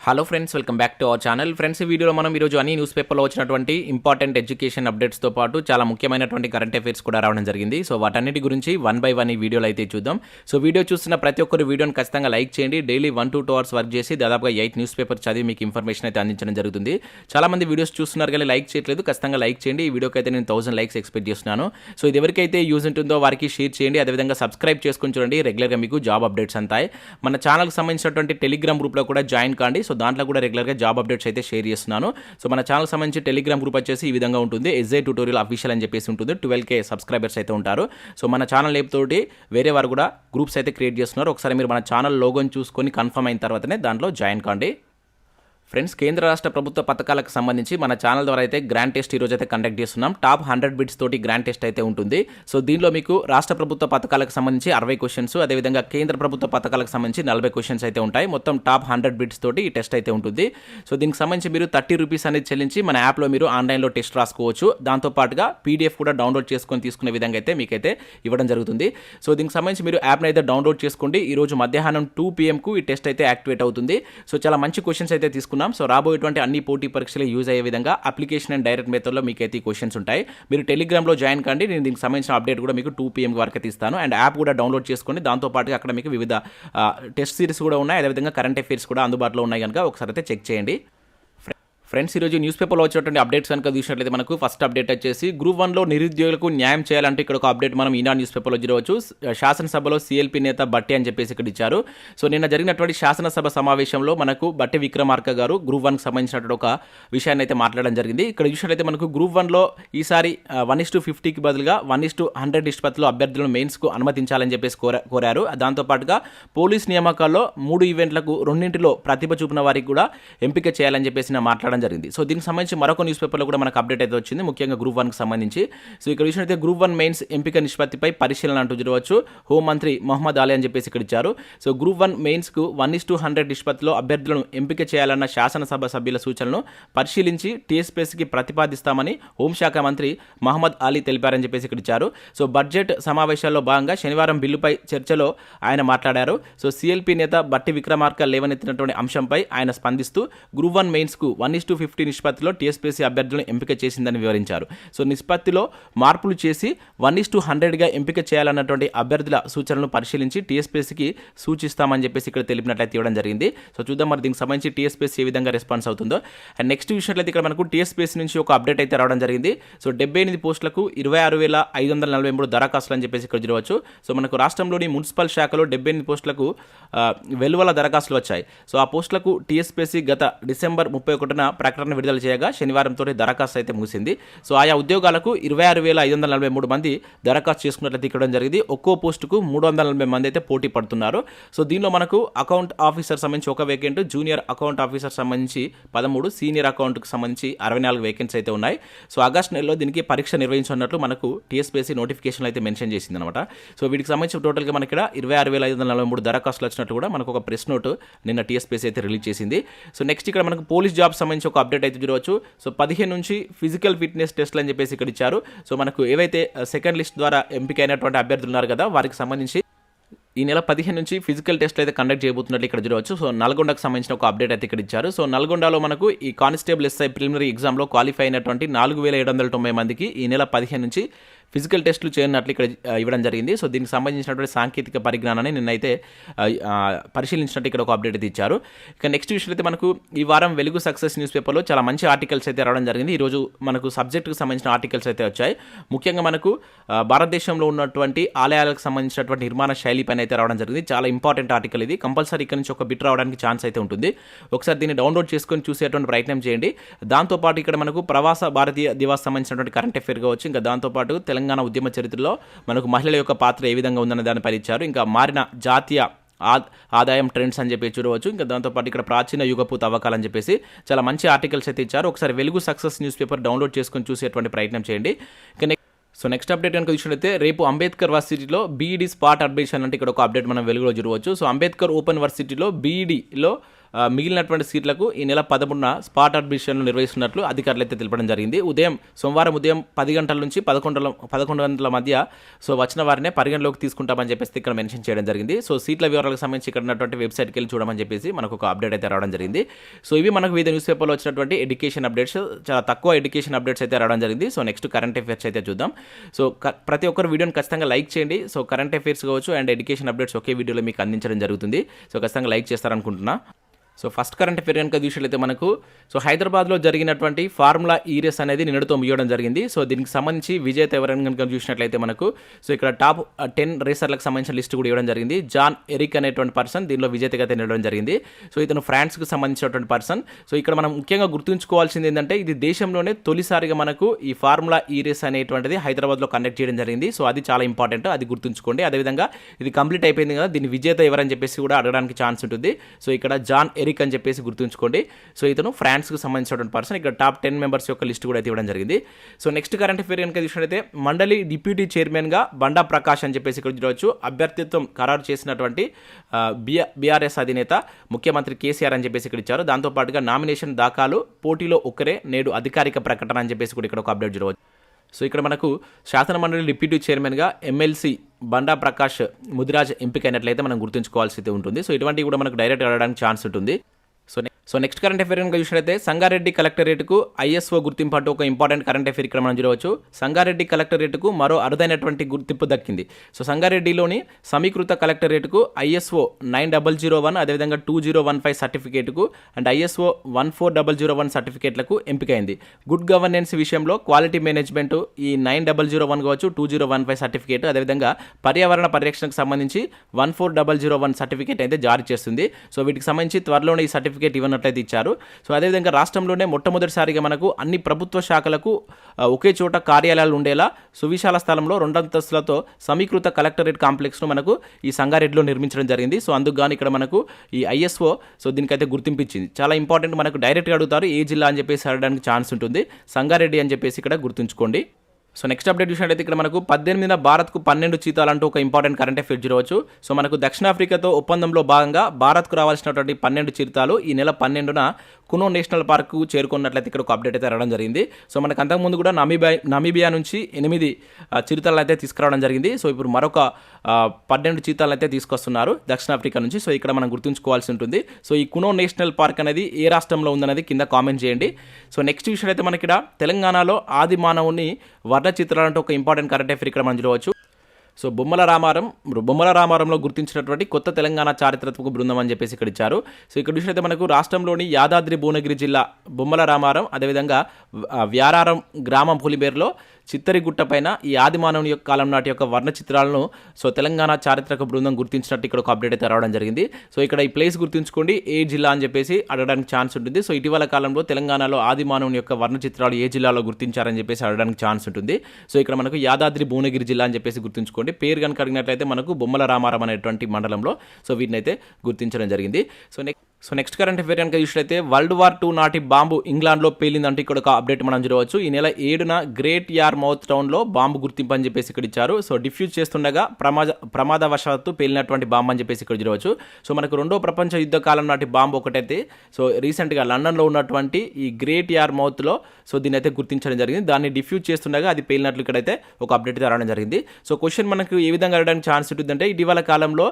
Hello friends, welcome back to our channel. Friends, ఈ వీడియోలో మనం ఈరోజు అన్ని న్యూస్ పేపర్లో వచ్చినటువంటి ఇంపార్టెంట్ ఎడ్యుకేషన్ అప్డేట్స్తో పాటు చాలా ముఖ్యమైనటువంటి కరెంట్ అఫైర్స్ కూడా రావడం జరిగింది. సో వాటన్నిటి గురించి వన్ బై వన్ ఈ వీడియోలో అయితే చూద్దాం. సో వీడియో చూస్తున్న ప్రతి ఒక్కరు వీడియోని ఖచ్చితంగా లైక్ చేయండి. డైలీ 1 to 2 hours వర్క్ చేసి దాదాపుగా 8 న్యూస్ పేపర్ చదివి మీకు ఇన్ఫర్మేషన్ అయితే అందించడం జరుగుతుంది. చాలా మంది వీడియోస్ చూస్తున్నారు కానీ లైక్ చేయట్లేదు. ఖచ్చితంగా లైక్ చేయండి. ఈ వీడియోకి అయితే నేను 1000 లైక్స్ ఎక్స్పెక్ట్ చేస్తున్నాను. సో ఇది ఎవరికైతే యూజ్ ఉంటుందో వారికి షేర్ చేయండి. అదేవిధంగా సబ్స్క్రైబ్ చేసుకుని చూడండి. రెగ్యులర్గా మీకు జాబ్ అప్డేట్స్ అంతాయి. మన ఛానల్కి సంబంధించినటువంటి టెలిగ్రామ్ గ్రూప్లో కూడా జాయిన్ కాండి. సో దాంట్లో కూడా రెగ్యులర్గా జాబ్ అప్డేట్స్ అయితే షేర్ చేస్తున్నాను. సో మన ఛానల్ సంబంధించి టెలిగ్రామ్ గ్రూప్ వచ్చేసి ఈ విధంగా ఉంటుంది. SJTutorials అఫీషియల్ అని చెప్పేసి ఉంటుంది. 12K సబ్స్క్రైబర్స్ అయితే ఉంటారు. సో మన ఛానల్ నేమ్ తోటి వేరే వారు కూడా గ్రూప్స్ అయితే క్రియేట్ చేస్తున్నారు. ఒకసారి మీరు మన ఛానల్ లోగోని చూసుకొని కన్ఫర్మ్ అయిన తర్వాతనే దాంట్లో జాయిన్ కాండి. ఫ్రెండ్స్, కేంద్ర రాష్ట్ర ప్రభుత్వ పథకాలకు సంబంధించి మన ఛానల్ ద్వారా అయితే గ్రాండ్ టెస్ట్ ఈరోజు అయితే కండక్ట్ చేస్తున్నాం. టాప్ 100 బిట్స్ తోటి గ్రాండ్ టెస్ట్ అయితే ఉంటుంది. సో దీనిలో మీకు రాష్ట్ర ప్రభుత్వ పథకాలకు సంబంధించి 60 క్వశ్చన్స్, అదేవిధంగా కేంద్ర ప్రభుత్వ పథకాలకు సంబంధించి 40 క్వశ్చన్స్ అయితే ఉంటాయి. మొత్తం టాప్ 100 బిట్స్ తోటి ఈ టెస్ట్ అయితే ఉంటుంది. సో దీనికి సంబంధించి మీరు 30 రూపీస్ అనేది చెల్లించి మన యాప్లో మీరు ఆన్లైన్లో టెస్ట్ రాసుకోవచ్చు. దాంతోపాటుగా PDF కూడా డౌన్లోడ్ చేసుకొని తీసుకునే విధంగా అయితే మీకైతే ఇవ్వడం జరుగుతుంది. సో దీనికి సంబంధించి మీరు యాప్ని అయితే డౌన్లోడ్ చేసుకోండి. ఈ రోజు మధ్యాహ్నం 2 PM ఈ టెస్ట్ అయితే యాక్టివేట్ అవుతుంది. సో చాలా మంచి క్వశ్చన్స్ అయితే తీసుకున్నాం. సో రాబోయేటువంటి అన్ని పోటీ పరీక్షలు యూజ్ అయ్యే విధంగా అప్లికేషన్ అండ్ డైరెక్ట్ మెథడ్లో మీకు అయితే క్వశ్చన్స్ ఉంటాయి. మీరు టెలిగ్రామ్లో జాయిన్ కండి. నేను దీనికి సంబంధించిన అప్డేట్ కూడా మీకు 2 PM వరకు అయితే ఇస్తాను. అండ్ యాప్ కూడా డౌన్లోడ్ చేసుకోండి. దాంతోపాటుగా అక్కడ మీకు వివిధ టెస్ట్ సిరీస్ కూడా ఉన్నాయి. అదేవిధంగా కరెంట్ అఫైర్స్ కూడా అందుబాటులో ఉన్నాయి కనుక ఒకసారి అయితే చెక్ చేయండి. ఫ్రెండ్స్, ఈరోజు న్యూస్ పేపర్లో వచ్చేటువంటి అప్డేట్స్ కనుక చూసినట్లయితే మనకు ఫస్ట్ అప్డేట్ వచ్చేసి గ్రూప్ 1లో నిరుద్యోగులకు న్యాయం చేయాలంటే ఇక్కడ ఒక అప్డేట్ మనం ఈనాడు న్యూస్ పేపర్లో చూడవచ్చు. శాసనసభలో CLP నేత బట్టి అని చెప్పేసి ఇక్కడ ఇచ్చారు. సో నిన్న జరిగినటువంటి శాసనసభ సమావేశంలో మనకు బట్టి విక్రమార్క గారు గ్రూప్ 1కి సంబంధించినటువంటి ఒక విషయాన్ని అయితే మాట్లాడడం జరిగింది. ఇక్కడ చూసినట్లయితే మనకు గ్రూప్ 1లో ఈసారి 1:50కి బదులుగా 1:100 నిష్పత్తిలో అభ్యర్థులను మెయిన్స్కు అనుమతించాలని చెప్పేసి కోరారు. దాంతోపాటుగా పోలీస్ నియామకాల్లో 3 ఈవెంట్లకు 2 ప్రతిభ చూపిన వారికి కూడా ఎంపిక చేయాలని చెప్పేసి మాట్లాడడం జరిగింది. సో దీనికి సంబంధించి మరొక న్యూస్ పేపర్లో కూడా మనకు అప్డేట్ అయితే వచ్చింది, ముఖ్యంగా గ్రూప్ 1కి సంబంధించి. సో ఇక్కడ చూసినట్లయితే గ్రూప్ 1 మెయిన్స్ ఎంపిక నిష్పత్తిపై పరిశీలన అంటూ చూడవచ్చు. హోంమంత్రి మహమ్మద్ అలీ అని చెప్పేసి ఇక్కడ ఇచ్చారు. సో గ్రూప్ 1 మెయిన్స్కు 1:100 నిష్పత్తిలో అభ్యర్థులను ఎంపిక చేయాలన్న శాసనసభ సభ్యుల సూచనలను పరిశీలించి TSPSCకి ప్రతిపాదిస్తామని హోంశాఖ మంత్రి మహమ్మద్ అలీ తెలిపారని చెప్పేసి ఇక్కడ ఇచ్చారు. సో బడ్జెట్ సమావేశాల్లో భాగంగా శనివారం బిల్లుపై చర్చలో ఆయన మాట్లాడారు. సో CLP నేత బట్టి విక్రమార్క లేవనెత్తినటువంటి అంశంపై ఆయన స్పందిస్తూ గ్రూప్ 1 మెయిన్స్కు 1:50 నిష్పత్తిలో TSPSC అభ్యర్థులను ఎంపిక చేసిందని వివరించారు. సో నిష్పత్తిలో మార్పులు చేసి 1:100గా ఎంపిక చేయాలన్నటువంటి అభ్యర్థుల సూచనలను పరిశీలించి TSPSCకి సూచిస్తామని చెప్పేసి ఇక్కడ తెలిపినట్లయితే ఇవ్వడం జరిగింది. సో చూద్దాం మరి దీనికి సంబంధించి TSPSC ఏ విధంగా రెస్పాన్స్ అవుతుందో. అండ్ నెక్స్ట్ చూసినట్లయితే ఇక్కడ మనకు TSPSC నుంచి ఒక అప్డేట్ అయితే రావడం జరిగింది. సో 78 పోస్టులకు 26,543 దరఖాస్తులు అని చెప్పేసి ఇక్కడ చూడవచ్చు. సో మనకు రాష్ట్రంలోని మున్సిపల్ శాఖలో 78 పోస్టులకు వెలువల దరఖాస్తులు వచ్చాయి. సో ఆ పోస్టులకు TSPSC గత డిసెంబర్ 31న ప్రకటన విడుదల చేయగా శనివారంతో దరఖాస్తు అయితే ముగిసింది. సో ఆయా ఉద్యోగాలకు 26,543 మంది దరఖాస్తు చేసుకున్నట్లయితే ఇక్కడ జరిగింది. ఒక్కో పోస్టుకు 340 మంది అయితే పోటీ పడుతున్నారు. సో దీనిలో మనకు అకౌంట్ ఆఫీసర్ సంబంధించి ఒక వేకెంట్, జూనియర్ అకౌంట్ ఆఫీసర్ సంబంధించి 13, సీనియర్ అకౌంట్కి సంబంధించి 64 వేకెన్సీ అయితే ఉన్నాయి. సో ఆగస్టు నెలలో దీనికి పరీక్ష నిర్వహించున్నట్లు మనకు TSPSC నోటిఫికేషన్ అయితే మెన్షన్ చేసింది అనమాట. సో వీటికి సంబంధించి టోటల్గా మనకి ఇక్కడ 26,543 దరఖాస్తులు వచ్చినట్టు కూడా మనకు ఒక ప్రెస్ నోట్ నిన్న TSPSC అయితే రిలీజ్ చేసింది. సో నెక్స్ట్ ఇక్కడ మనకు పోలీస్ జాబ్ సంబంధించి ఒక అప్డేట్ అయితే చూడవచ్చు. సో 15 నుంచి ఫిజికల్ ఫిట్నెస్ టెస్ట్లు అని చెప్పేసి ఇక్కడ ఇచ్చారు. సో మనకు ఏవైతే సెకండ్ లిస్ట్ ద్వారా ఎంపిక అయినటువంటి అభ్యర్థులు ఉన్నారు కదా, వారికి సంబంధించి ఈ నెల 15 నుంచి ఫిజికల్ టెస్ట్లు అయితే కండక్ట్ చేయబోతున్నట్లు ఇక్కడ చూడవచ్చు. సో నల్గొండకు సంబంధించిన ఒక అప్డేట్ అయితే ఇక్కడ ఇచ్చారు. సో నల్గొండలో మనకు ఈ కానిస్టేబుల్ SI ప్రిలిమినరీ ఎగ్జామ్లో క్వాలిఫై అయినటువంటి 4,790 మందికి ఈ నెల 15 నుంచి ఫిజికల్ టెస్టులు చేయనట్లు ఇక్కడ ఇవ్వడం జరిగింది. సో దీనికి సంబంధించినటువంటి సాంకేతిక పరిజ్ఞానాన్ని నిన్నైతే పరిశీలించినట్టు ఇక్కడ ఒక అప్డేట్ అయితే ఇచ్చారు. ఇక నెక్స్ట్ విషయం అయితే మనకు ఈ వారం వెలుగు సక్సెస్ న్యూస్ పేపర్లో చాలా మంచి ఆర్టికల్స్ అయితే రావడం జరిగింది. ఈరోజు మనకు సబ్జెక్టుకు సంబంధించిన ఆర్టికల్స్ అయితే వచ్చాయి. ముఖ్యంగా మనకు భారతదేశంలో ఉన్నటువంటి ఆలయాలకు సంబంధించినటువంటి నిర్మాణ శైలి పైన అయితే రావడం జరిగింది. చాలా ఇంపార్టెంట్ ఆర్టికల్ ఇది. కంపల్సరీ ఇక్కడ నుంచి ఒక బిట్ రావడానికి ఛాన్స్ అయితే ఉంటుంది. ఒకసారి దీన్ని డౌన్లోడ్ చేసుకొని చూసేటువంటి ప్రయత్నం చేయండి. దాంతోపాటు ఇక్కడ మనకు ప్రవాస భారతీయ దివాస్ సంబంధించినటువంటి కరెంట్ అఫైర్ కావచ్చు. ఇంకా దాంతోపాటు తెలంగాణ ఉద్యమ చరిత్రలో మనకు మహిళల యొక్క పాత్ర ఏ విధంగా ఉందన్న దానిపై ఇచ్చారు. ఇంకా మారిన జాతీయ ఆదాయం ట్రెండ్స్ అని చెప్పి చూడవచ్చు. ఇంకా దాంతోపాటు ఇక్కడ ప్రాచీన యుగపు తవ్వకాలు అని చెప్పేసి చాలా మంచి ఆర్టికల్స్ అయితే ఇచ్చారు. ఒకసారి వెలుగు సక్సెస్ న్యూస్ పేపర్ డౌన్లోడ్ చేసుకొని చూసేటువంటి ప్రయత్నం చేయండి. సో నెక్స్ట్ అప్డేట్ కనుక చూసినట్లయితే రేపు అంబేద్కర్ వర్సిటీలో BED స్పాట్ అడ్మిషన్ అంటే ఇక్కడ ఒక అప్డేట్ మనం వెలుగులో చూడవచ్చు. సో అంబేద్కర్ ఓపెన్ వర్సిటీలో BEDలో మిగిలినటువంటి సీట్లకు ఈ నెల 13న స్పాట్ అడ్మిషన్లు నిర్వహిస్తున్నట్లు అధికారులు అయితే తెలపడం జరిగింది. సోమవారం ఉదయం 10 గంటల నుంచి 11 గంటల మధ్య సో వచ్చిన వారినే పరిగణలోకి తీసుకుంటామని చెప్పేసి ఇక్కడ మెన్షన్ చేయడం జరిగింది. సో సీట్ల వివరాలకు సంబంధించి ఇక్కడ ఉన్నటువంటి వెబ్సైట్కి వెళ్ళి చూడమని చెప్పేసి మనకు ఒక అప్డేట్ అయితే రావడం జరిగింది. సో ఇవి మనకు వివిధ న్యూస్ పేపర్లో వచ్చినటువంటి ఎడ్యుకేషన్ అప్డేట్స్. చాలా తక్కువ ఎడ్యుకేషన్ అప్డేట్స్ అయితే రావడం జరిగింది. సో నెక్స్ట్ కరెంట్ అఫైర్స్ అయితే చూద్దాం. సో ప్రతి ఒక్కరు వీడియోని ఖచ్చితంగా లైక్ చేయండి. సో కరెంట్ అఫైర్స్ కావచ్చు అండ్ ఎడ్యుకేషన్ అప్డేట్స్ ఒకే వీడియోలో మీకు అందించడం జరుగుతుంది. సో ఖచ్చితంగా లైక్ చేస్తారనుకుంటున్నా. సో ఫస్ట్ కరెంట్ అఫైర్ కనుక చూసినట్లయితే మనకు హైదరాబాద్లో జరిగినటువంటి ఫార్ములా ఈ రేస్ అనేది నిన్నటితో ముగియడం జరిగింది. సో దీనికి సంబంధించి విజేత ఎవరైనా కనుక చూసినట్లయితే మనకు ఇక్కడ టాప్ 10 రేసర్లకు సంబంధించిన లిస్ట్ కూడా ఇవ్వడం జరిగింది. జాన్ ఎరిక్ అనేటువంటి పర్సన్ దీనిలో విజేతగా నిలవడం జరిగింది. సో ఇతను ఫ్రాన్స్కు సంబంధించినటువంటి పర్సన్. సో ఇక్కడ మనం ముఖ్యంగా గుర్తుంచుకోవాల్సింది ఏంటంటే ఇది దేశంలోనే తొలిసారిగా మనకు ఈ ఫార్ములా ఈ రేస్ అనేటువంటిది హైదరాబాద్లో కండక్ట్ చేయడం జరిగింది. సో అది చాలా ఇంపార్టెంట్, అది గుర్తుంచుకోండి. అదేవిధంగా ఇది కంప్లీట్ అయిపోయింది కదా, దీని విజేత ఎవరని చెప్పేసి కూడా అడగడానికి ఛాన్స్ ఉంటుంది. సో ఇక్కడ జాన్ ఎరిక్ అని చెప్పేసి గుర్తుంచుకోండి. సో ఇతను ఫ్రాన్స్కు సంబంధించినటువంటి పర్సన్. ఇక్కడ టాప్ 10 మెంబర్స్ యొక్క లిస్ట్ కూడా అయితే ఇవ్వడం జరిగింది. సో నెక్స్ట్ కరెంట్ అఫైర్ కనుక చూసినట్లయితే మండలి డిప్యూటీ చైర్మన్గా బండా ప్రకాష్ అని చెప్పేసి ఇక్కడ చూడవచ్చు అభ్యర్థిత్వం ఖరారు చేసినటువంటి బీఆర్ఎస్ అధినేత ముఖ్యమంత్రి కేసీఆర్ అని చెప్పేసి ఇక్కడ ఇచ్చారు. దాంతోపాటుగా నామినేషన్ దాఖలు పోటీలో ఒక్కరే నేడు అధికారిక ప్రకటన అని చెప్పేసి కూడా ఇక్కడ ఒక అప్డేట్ చూడవచ్చు. సో ఇక్కడ మనకు శాసనమండలి డిప్యూటీ చైర్మన్గా ఎమ్మెల్సీ బండా ప్రకాష్ ముదిరాజ్ ఎంపికైనట్లయితే మనం గుర్తుంచుకోవాల్సి ఉంటుంది. సో ఇటువంటివి కూడా మనకు డైరెక్ట్ అడగడానికి ఛాన్స్ ఉంటుంది. సో నెక్స్ట్ కరెంట్ అఫైర్ కనుక చూసినట్లయితే సంగారెడ్డి కలెక్టరేట్కు ఐఎస్ఓ గుర్తింపు అంటూ ఒక ఇంపార్టెంట్ కరెంట్ అఫైర్ ఇక్కడ మనం చూడవచ్చు. సంగారెడ్డి కలెక్టరేట్కు మరో అరుదైనటువంటి గుర్తింపు దక్కింది. సో సంగారెడ్డిలోని సమీకృత కలెక్టరేట్కు ఐఎస్ఓ 9001 అదేవిధంగా 2015 సర్టిఫికేట్కు అండ్ ఐఎస్ఓ 14001 సర్టిఫికేట్లకు ఎంపికైంది. గుడ్ గవర్నెన్స్ విషయంలో క్వాలిటీ మేనేజ్మెంట్ ఈ 9001 కావచ్చు 2015 సర్టిఫికేట్ అదేవిధంగా పర్యావరణ పరిరక్షణకు సంబంధించి 14001 సర్టిఫికేట్ అయితే జారీ చేస్తుంది. సో వీటికి సంబంధించి త్వరలోనే ఈ సర్టిఫికేట్ ఇవ్వనట్లయితే ఇచ్చారు. సో అదేవిధంగా రాష్ట్రంలోనే మొట్టమొదటిసారిగా మనకు అన్ని ప్రభుత్వ శాఖలకు ఒకే చోట కార్యాలయాలు ఉండేలా సువిశాల స్థలంలో 2 అంతస్తులతో సమీకృత కలెక్టరేట్ కాంప్లెక్స్ను మనకు ఈ సంగారెడ్డిలో నిర్మించడం జరిగింది. సో అందుకు గాను ఇక్కడ మనకు ఈ ఐఎస్ఓ దీనికైతే గుర్తింపించింది. చాలా ఇంపార్టెంట్, మనకు డైరెక్ట్గా అడుగుతారు ఏ జిల్లా అని చెప్పేసి అడగడానికి ఛాన్స్ ఉంటుంది. సంగారెడ్డి అని చెప్పేసి ఇక్కడ గుర్తుంచుకోండి. సో నెక్స్ట్ అప్డేట్ చూసినట్లయితే ఇక్కడ మనకు 18న భారత్కు 12 చీతాలు అంటూ ఒక ఇంపార్టెంట్ కరెంట్ అఫైర్ చూడవచ్చు. సో మనకు దక్షిణాఫ్రికాతో ఒప్పందంలో భాగంగా భారత్కు రావాల్సినటువంటి 12 చీతాలు ఈ నెల 12న కునో నేషనల్ పార్కు చేరుకున్నట్లయితే ఇక్కడ ఒక అప్డేట్ అయితే రావడం జరిగింది. సో మనకు అంతకుముందు కూడా నమీబియా నుంచి 8 చిరుతలను అయితే తీసుకురావడం జరిగింది. సో ఇప్పుడు మరొక 12 చీతాలను అయితే తీసుకొస్తున్నారు దక్షిణాఫ్రికా నుంచి. సో ఇక్కడ మనం గుర్తుంచుకోవాల్సి ఉంటుంది. సో ఈ కునో నేషనల్ పార్క్ అనేది ఏ రాష్ట్రంలో ఉందనేది కింద కామెంట్ చేయండి. సో నెక్స్ట్ విషయం అయితే మనకి ఇక్కడ తెలంగాణలో ఆది మానవుని వర్ణ చిత్రాలంటే ఒక ఇంపార్టెంట్ కరెంట్ అఫైర్ ఇక్కడ మనం చూడవచ్చు. సో బొమ్మల రామారంలో గుర్తించినటువంటి కొత్త తెలంగాణ చారిత్రక బృందం అని చెప్పేసి ఇక్కడ ఇచ్చారు. సో ఇక్కడ చూసినట్లయితే మనకు రాష్ట్రంలోని యాదాద్రి భువనగిరి జిల్లా బొమ్మల రామారం అదేవిధంగా వ్యారారం గ్రామం పులిబేరులో చిత్తరిగుట్ట పైన ఈ ఆదిమానవుని యొక్క కాలం నాటి యొక్క వర్ణ చిత్రాలను తెలంగాణ చారిత్రక బృందం గుర్తించినట్టు ఇక్కడ ఒక అప్డేట్ అయితే రావడం జరిగింది. సో ఇక్కడ ఈ ప్లేస్ గుర్తుంచుకోండి, ఏ జిల్లా అని చెప్పేసి అడగడానికి ఛాన్స్ ఉంటుంది. సో ఇటీవల కాలంలో తెలంగాణలో ఆదిమానవుని యొక్క వర్ణ చిత్రాలు ఏ జిల్లాలో గుర్తించారని చెప్పేసి అడగడానికి ఛాన్స్ ఉంటుంది. సో ఇక్కడ మనకు యాదాద్రి భువనగిరి జిల్లా అని చెప్పేసి గుర్తుంచుకోండి. పేరు కనుక అడిగినట్లయితే మనకు బొమ్మల రామారం అనేటువంటి మండలంలో వీటిని అయితే గుర్తించడం జరిగింది. సో నెక్స్ట్ కరెంట్ అఫైర్ కనుక చూసినట్లయితే World War II నాటి బాంబు ఇంగ్లాండ్లో పేలిందంటే ఇక్కడ ఒక అప్డేట్ మనం చూడవచ్చు. ఈ నెల 7న గ్రేట్ యార్మౌత్ టౌన్లో బాంబు గుర్తింపు అని చెప్పేసి ఇక్కడ ఇచ్చారు. సో డిఫ్యూజ్ చేస్తుండగా ప్రమాదవశాత్తు పేలినటువంటి బాంబు అని చెప్పేసి ఇక్కడ చూడవచ్చు. సో మనకు 2వ ప్రపంచ యుద్ధ కాలం నాటి బాంబు ఒకటైతే రీసెంట్గా లండన్లో ఉన్నటువంటి ఈ గ్రేట్ యార్మౌత్లో దీన్ని అయితే గుర్తించడం జరిగింది. దాన్ని డిఫ్యూజ్ చేస్తుండగా అది పేలినట్లు ఇక్కడైతే ఒక అప్డేట్ రావడం జరిగింది. సో క్వశ్చన్ మనకు ఏ విధంగా అడగడానికి ఛాన్స్ ఉంటుందంటే ఇటీవల కాలంలో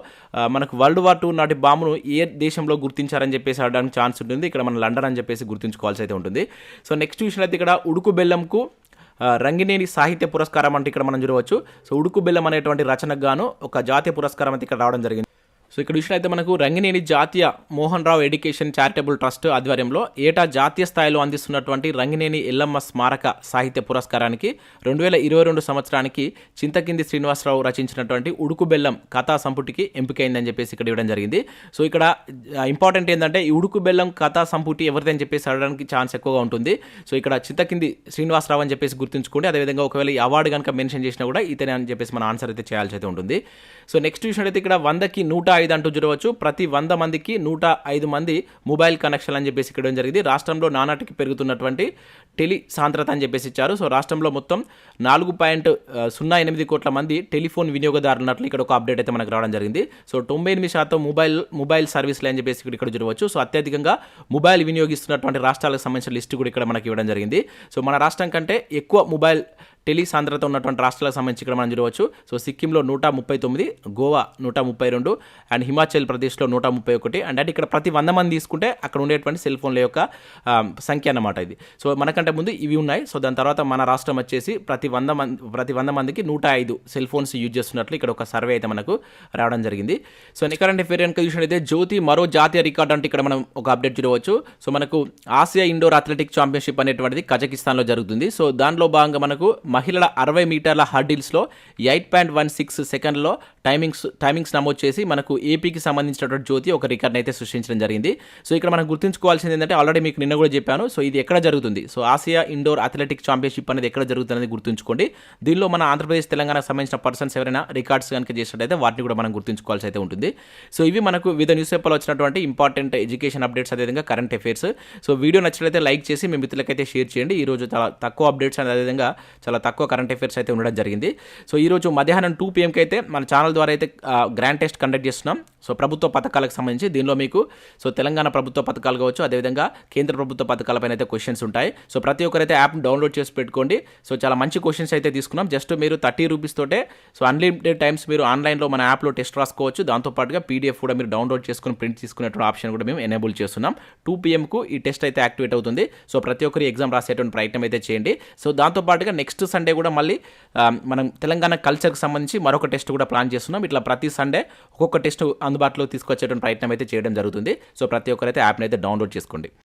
మనకు World War II నాటి బాంబును ఏ దేశంలో గుర్తించారని చెప్పేసి అడగడానికి ఛాన్స్ ఉంటుంది. ఇక్కడ మనం లండన్ అని చెప్పేసి గుర్తుంచుకోవాల్సి అయితే ఉంటుంది. సో నెక్స్ట్ విషయం ఇక్కడ ఉడుకు బెల్లంకు రంగినేని సాహిత్య పురస్కారం అంటే ఇక్కడ మనం చూడవచ్చు. సో ఉడుకు బెల్లం అనేటువంటి రచనకు గాను ఒక జాతీయ పురస్కారం అయితే ఇక్కడ రావడం జరిగింది. సో ఇక్కడ చూసినట్లయితే మనకు రంగినేని జాతీయ Mohan Rao education charitable trust ఆధ్వర్యంలో ఏటా జాతీయ స్థాయిలో అందిస్తున్నటువంటి రంగినేని ఎల్లమ్మ స్మారక సాహిత్య పురస్కారానికి 2022 సంవత్సరానికి చింతకింది శ్రీనివాసరావు రచించినటువంటి ఉడుకు బెల్లం కథా సంపుటికి ఎంపికైందని చెప్పేసి ఇక్కడ ఇవ్వడం జరిగింది. సో ఇక్కడ ఇంపార్టెంట్ ఏంటంటే ఈ ఉడుకు బెల్లం కథా సంపుటి ఎవరిదని చెప్పేసి అడగడానికి ఛాన్స్ ఎక్కువగా ఉంటుంది. సో ఇక్కడ చింతకింది శ్రీనివాసరావు అని చెప్పేసి గుర్తుంచుకోండి. అదేవిధంగా ఒకవేళ ఈ అవార్డు కనుక మెన్షన్ చేసినా కూడా ఇతనే అని చెప్పేసి మన ఆన్సర్ అయితే చేయాల్సి అయితే ఉంటుంది. సో నెక్స్ట్ విషయం అయితే ఇక్కడ 100కి 105 105 అంటూ చూడవచ్చు. ప్రతి 100 మందికి 105 మంది మొబైల్ కనెక్షన్ అని చెప్పేసి ఇక్కడ జరిగింది. రాష్ట్రంలో నానాటికి పెరుగుతున్నటువంటి టెలి సాంద్రత అని చెప్పేసి ఇచ్చారు. సో రాష్ట్రంలో మొత్తం 4.08 కోట్ల మంది టెలిఫోన్ వినియోగదారులు ఉన్నట్లు ఇక్కడ ఒక అప్డేట్ అయితే మనకు రావడం జరిగింది. సో 98% మొబైల్ సర్వీసులు అని చెప్పేసి ఇక్కడ చూడవచ్చు. సో అత్యధికంగా మొబైల్ వినియోగిస్తున్నటువంటి రాష్ట్రాలకు సంబంధించిన లిస్టు కూడా ఇక్కడ మనకి ఇవ్వడం జరిగింది. సో మన రాష్ట్రం కంటే ఎక్కువ మొబైల్ టెలి సాంద్రత ఉన్నటువంటి రాష్ట్రాలకు సంబంధించి ఇక్కడ మనం చూడవచ్చు. సో సిక్కింలో 139, గోవా 132 అండ్ హిమాచల్ ప్రదేశ్లో 131. అండ్ అంటే ఇక్కడ ప్రతి 100 మంది తీసుకుంటే అక్కడ ఉండేటువంటి సెల్ ఫోన్ల యొక్క సంఖ్య అన్నమాట ఇది. సో మనకంటే ముందు ఇవి ఉన్నాయి. సో దాని తర్వాత మన రాష్ట్రం వచ్చేసి ప్రతి 100 మందికి 105 సెల్ ఫోన్స్ యూజ్ చేస్తున్నట్లు ఇక్కడ ఒక సర్వే అయితే మనకు రావడం జరిగింది. సో కరెంట్ అఫేర్ కనుక చూసినట్లయితే జ్యోతి మరో జాతీయ రికార్డ్ అంటే ఇక్కడ మనం ఒక అప్డేట్ చూడవచ్చు. సో మనకు ఆసియా ఇండోర్ అథ్లెటిక్ ఛాంపియన్షిప్ అనేటువంటిది కజకిస్తాన్లో జరుగుతుంది. సో దానిలో భాగంగా మనకు మహిళల 60 మీటర్ల హర్డిల్స్లో 8.16 సెకండ్లో టైమింగ్స్ నమోదు చేసి మనకు ఏపీకి సంబంధించినటువంటి జ్యోతి ఒక రికార్డ్ అయితే సృష్టించడం జరిగింది. సో ఇక్కడ మనం గుర్తుంచుకోవాల్సింది ఏంటంటే ఆల్రెడీ మీకు నిన్న కూడా చెప్పాను. సో ఇది ఎక్కడ జరుగుతుంది, so Asia indoor athletic championship అనేది ఎక్కడ జరుగుతుంది గుర్తుంచుకోండి. దీనిలో మన ఆంధ్రప్రదేశ్ తెలంగాణకు సంబంధించిన పర్సన్స్ ఎవరైనా రికార్డ్స్ కనుక చేసినట్టయితే వాటిని కూడా మనం గుర్తుంచుకోవాల్సి అయితే ఉంటుంది. సో ఇవి మనకు వివిధ న్యూస్ పేపర్లో వచ్చినటువంటి ఇంపార్టెంట్ ఎడ్యుకేషన్ అప్డేట్స్, అదేవిధంగా కరెంట్ అఫేర్స్. సో వీడియో నచ్చినట్లయితే లైక్ చేసి మీ మిత్రులకైతే షేర్ చేయండి. ఈరోజు చాలా తక్కువ అప్డేట్స్ అండ్ అదేవిధంగా చాలా తక్కువ కరెంట్ అఫేర్స్ అయితే ఉండడం జరిగింది. సో ఈరోజు మధ్యాహ్నం 2 PM అయితే మన ఛానల్ ద్వారా అయితే గ్రాండ్ టెస్ట్ కండక్ట్ చేస్తున్నాం. సో ప్రభుత్వ పథకాలకు సంబంధించి దీనిలో మీకు సో తెలంగాణ ప్రభుత్వ పథకాలు కావచ్చు, అదేవిధంగా కేంద్ర ప్రభుత్వ పథకాలపైన అయితే క్వశ్చన్స్ ఉంటాయి. సో ప్రతి ఒక్కరైతే యాప్ని డౌన్లోడ్ చేసి పెట్టుకోండి. సో చాలా మంచి క్వశ్చన్స్ అయితే తీసుకున్నాం. జస్ట్ మీరు 30 రూపీస్ తోటే సో అన్లిమిటెడ్ టైమ్స్ మీరు ఆన్లైన్లో మన యాప్లో టెస్ట్ రాసుకోవచ్చు. దాంతోపాటుగా PDF కూడా మీరు డౌన్లోడ్ చేసుకుని ప్రింట్ తీసుకునేటువంటి ఆప్షన్ కూడా మేము ఎనేబుల్ చేస్తున్నాం. 2 PMకు ఈ టెస్ట్ అయితే యాక్టివేట్ అవుతుంది. సో ప్రతి ఒక్కరు ఎగ్జామ్ రాసేటువంటి ప్రయత్నం అయితే చేయండి. సో దాంతోపాటుగా నెక్స్ట్ సండే కూడా మళ్ళీ మనం తెలంగాణ కల్చర్కి సంబంధించి మరొక టెస్ట్ కూడా ప్లాన్ చేస్తున్నాం. ఇట్లా ప్రతి సండే ఒక్కొక్క టెస్ట్ అందుబాటులో తీసుకొచ్చేటువంటి ప్రయత్నం అయితే చేయడం జరుగుతుంది. సో ప్రతి ఒక్కరైతే యాప్ని అయితే డౌన్లోడ్ చేసుకోండి.